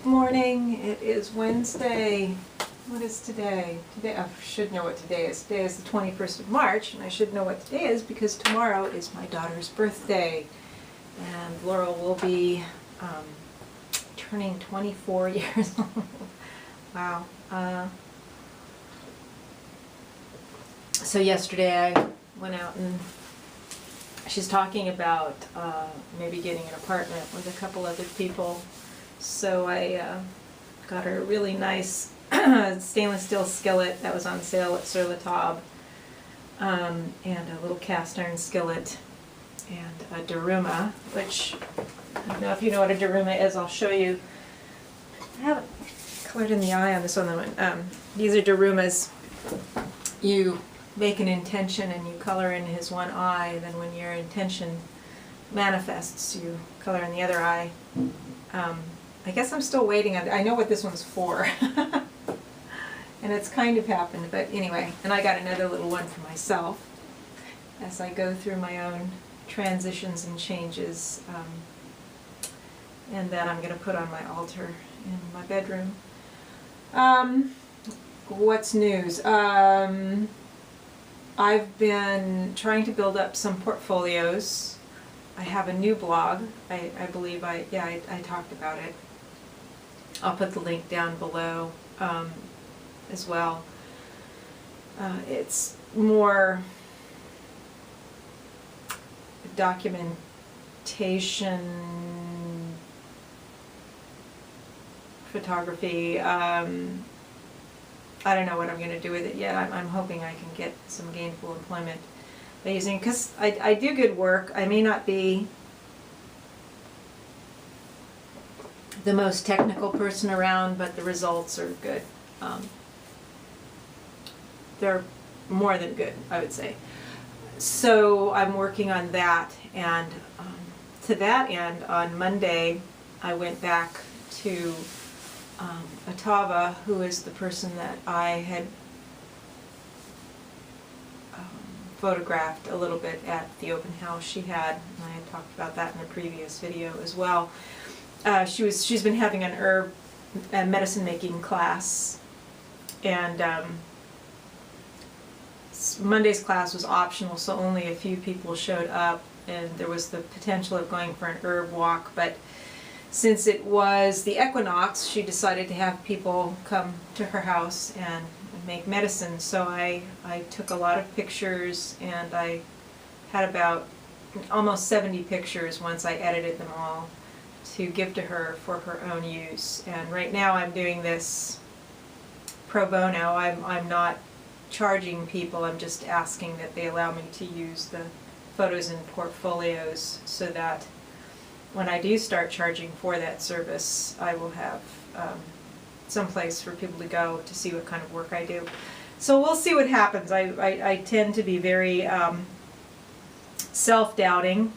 morning. It is Wednesday. What is today? Today, I should know what today is. Today is the 21st of March, and I should know what today is because tomorrow is my daughter's birthday. And Laurel will be turning 24 years old. Wow. So yesterday I went out and she's talking about maybe getting an apartment with a couple other people. So I got her a really nice stainless steel skillet that was on sale at Sur La Table, and a little cast iron skillet, and a daruma, which I don't know if you know what a daruma is. I'll show you. I haven't colored in the eye on this one. These are darumas. You make an intention and you color in his one eye, and then when your intention manifests, you color in the other eye. I guess I'm still waiting on, I know what this one's for. And it's kind of happened, but anyway. And I got another little one for myself as I go through my own transitions and changes. And that I'm going to put on my altar in my bedroom. What's news? I've been trying to build up some portfolios. I have a new blog. I believe I talked about it. I'll put the link down below as well. It's more documentation, photography. I don't know what I'm going to do with it yet. I'm hoping I can get some gainful employment by using, because I do good work. I may not be the most technical person around, but the results are good. They're more than good, I would say. So I'm working on that, and to that end, on Monday, I went back to Atava, who is the person that I had photographed a little bit at the open house she had, and I had talked about that in a previous video as well. She's been having an herb medicine making class, and Monday's class was optional, so only a few people showed up, and there was the potential of going for an herb walk, but since it was the equinox, she decided to have people come to her house and make medicine. So I took a lot of pictures, and I had about almost 70 pictures once I edited them all to give to her for her own use. And right now I'm doing this pro bono. I'm not charging people, I'm just asking that they allow me to use the photos in portfolios so that when I do start charging for that service, I will have some place for people to go to see what kind of work I do. So we'll see what happens. I tend to be very self-doubting,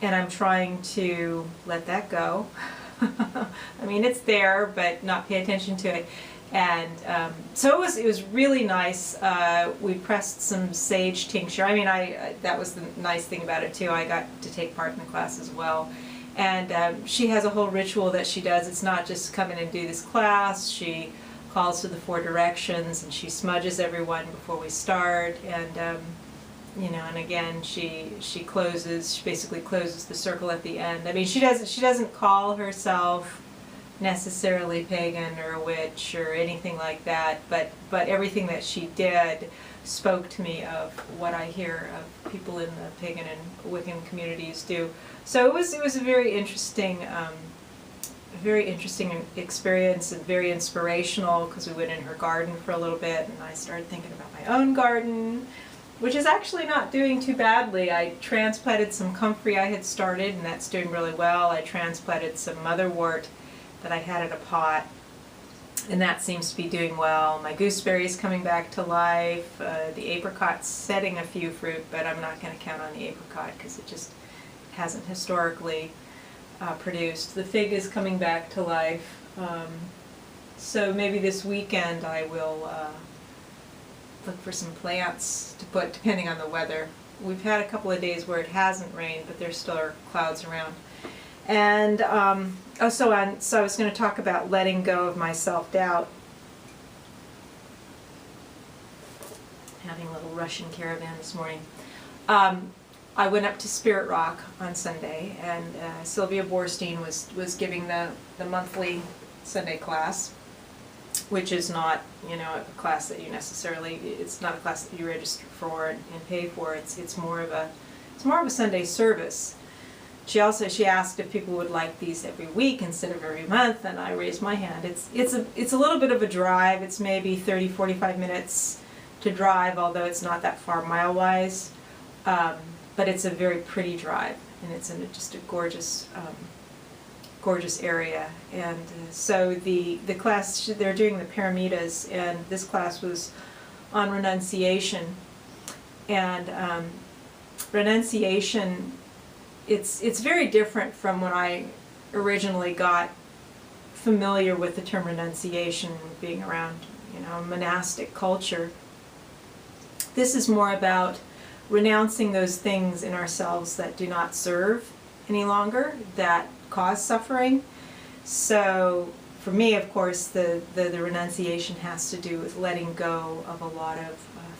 and I'm trying to let that go. I mean, it's there, but not pay attention to it. And so it was really nice. We pressed some sage tincture. I mean, that was the nice thing about it too. I got to take part in the class as well. And she has a whole ritual that she does. It's not just come in and do this class. She calls to the 4 directions, and she smudges everyone before we start. And you know, and again, she basically closes the circle at the end. I mean, she doesn't call herself necessarily pagan or a witch or anything like that, but everything that she did spoke to me of what I hear of people in the pagan and Wiccan communities do. So it was a very interesting experience, and very inspirational, because we went in her garden for a little bit, and I started thinking about my own garden, which is actually not doing too badly. I transplanted some comfrey I had started, and that's doing really well. I transplanted some motherwort that I had in a pot, and that seems to be doing well. My gooseberry's coming back to life. The apricot's setting a few fruit, but I'm not going to count on the apricot because it just hasn't historically produced. The fig is coming back to life. So maybe this weekend I will look for some plants to put, depending on the weather. We've had a couple of days where it hasn't rained, but there still are clouds around. And so I was going to talk about letting go of my self-doubt. Having a little Russian caravan this morning. I went up to Spirit Rock on Sunday, and Sylvia Borstein was giving the monthly Sunday class, which is not, you know, a class that you necessarily, it's not a class that you register for and pay for. It's more of a Sunday service. She asked if people would like these every week instead of every month, and I raised my hand. It's a little bit of a drive. It's maybe 30-45 minutes to drive, although it's not that far mile-wise. But it's a very pretty drive, and it's in just a gorgeous area. And so the class, they're doing the Paramitas, and this class was on renunciation. And renunciation, it's very different from when I originally got familiar with the term renunciation, being around, you know, monastic culture. This is more about renouncing those things in ourselves that do not serve any longer, that cause suffering. So for me, of course, the renunciation has to do with letting go of a lot of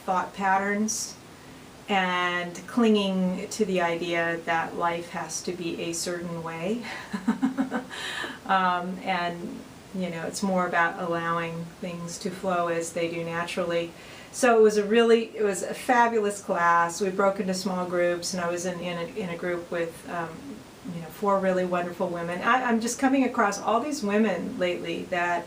thought patterns and clinging to the idea that life has to be a certain way. And, you know, it's more about allowing things to flow as they do naturally. So it was a fabulous class. We broke into small groups, and I was in a group with you know, 4 really wonderful women. I'm just coming across all these women lately that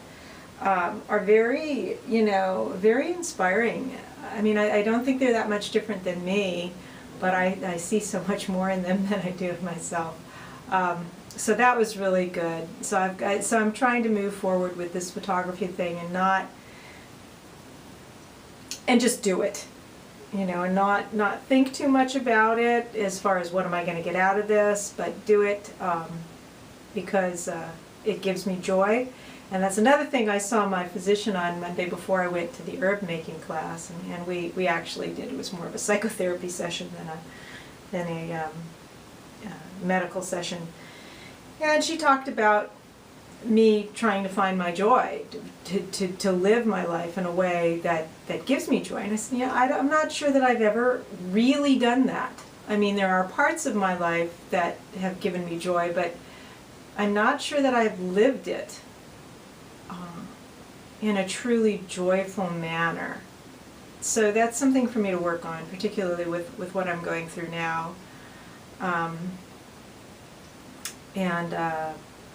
are very, you know, very inspiring. I mean, I don't think they're that much different than me, but I see so much more in them than I do of myself. So that was really good. So I'm trying to move forward with this photography thing and just do it, you know, and not think too much about it as far as what am I going to get out of this, but do it because it gives me joy. And that's another thing I saw my physician on Monday before I went to the herb making class, and we actually did, it was more of a psychotherapy session than a medical session. And she talked about me trying to find my joy, to live my life in a way that gives me joy. And I said, yeah, I'm not sure that I've ever really done that. I mean, there are parts of my life that have given me joy, but I'm not sure that I've lived it in a truly joyful manner. So that's something for me to work on, particularly with what I'm going through now.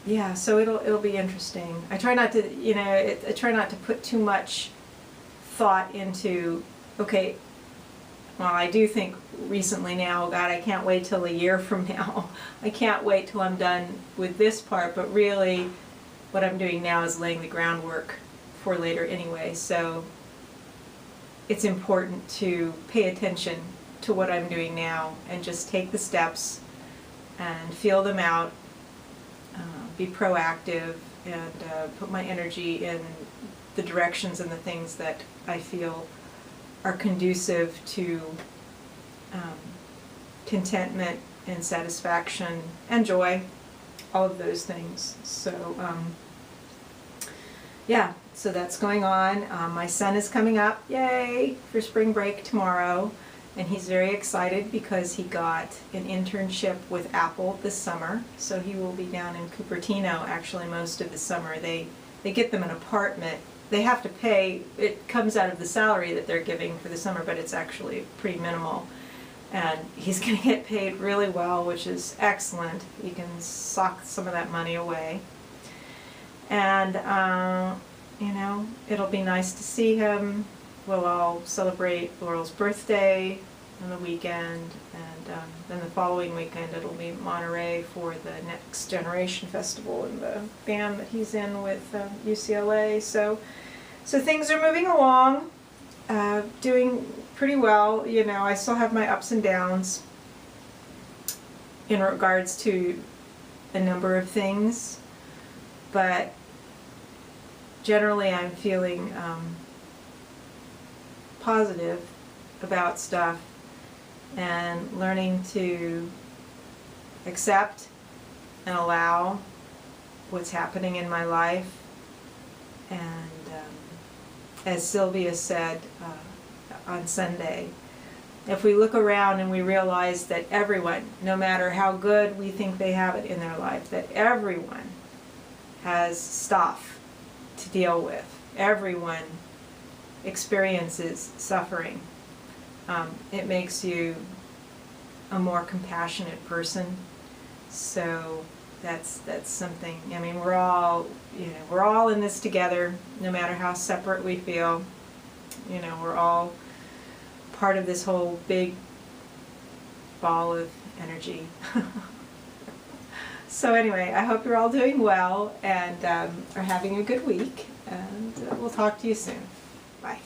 Yeah, so it'll be interesting. I try not to, you know, I try not to put too much thought into, okay, well, I do think recently now, God, I can't wait till a year from now. I can't wait till I'm done with this part, but really what I'm doing now is laying the groundwork for later anyway. So it's important to pay attention to what I'm doing now and just take the steps and feel them out. Be proactive and put my energy in the directions and the things that I feel are conducive to contentment and satisfaction and joy, all of those things. So yeah, so that's going on. My son is coming up, yay, for spring break tomorrow. And he's very excited because he got an internship with Apple this summer. So he will be down in Cupertino actually most of the summer. They get them an apartment. They have to pay, it comes out of the salary that they're giving for the summer, but it's actually pretty minimal. And he's going to get paid really well, which is excellent. He can sock some of that money away. And, you know, it'll be nice to see him. We'll all celebrate Laurel's birthday on the weekend, and then the following weekend it'll be Monterey for the Next Generation Festival and the band that he's in with UCLA. So things are moving along, doing pretty well. You know, I still have my ups and downs in regards to a number of things, but generally I'm feeling positive about stuff and learning to accept and allow what's happening in my life. And as Sylvia said on Sunday, if we look around and we realize that everyone, no matter how good we think they have it in their life, that everyone has stuff to deal with. Everyone experiences suffering. It makes you a more compassionate person. So that's something. I mean, we're all in this together, no matter how separate we feel. We're all part of this whole big ball of energy. So anyway, I hope you're all doing well and are having a good week, and we'll talk to you soon. Bye.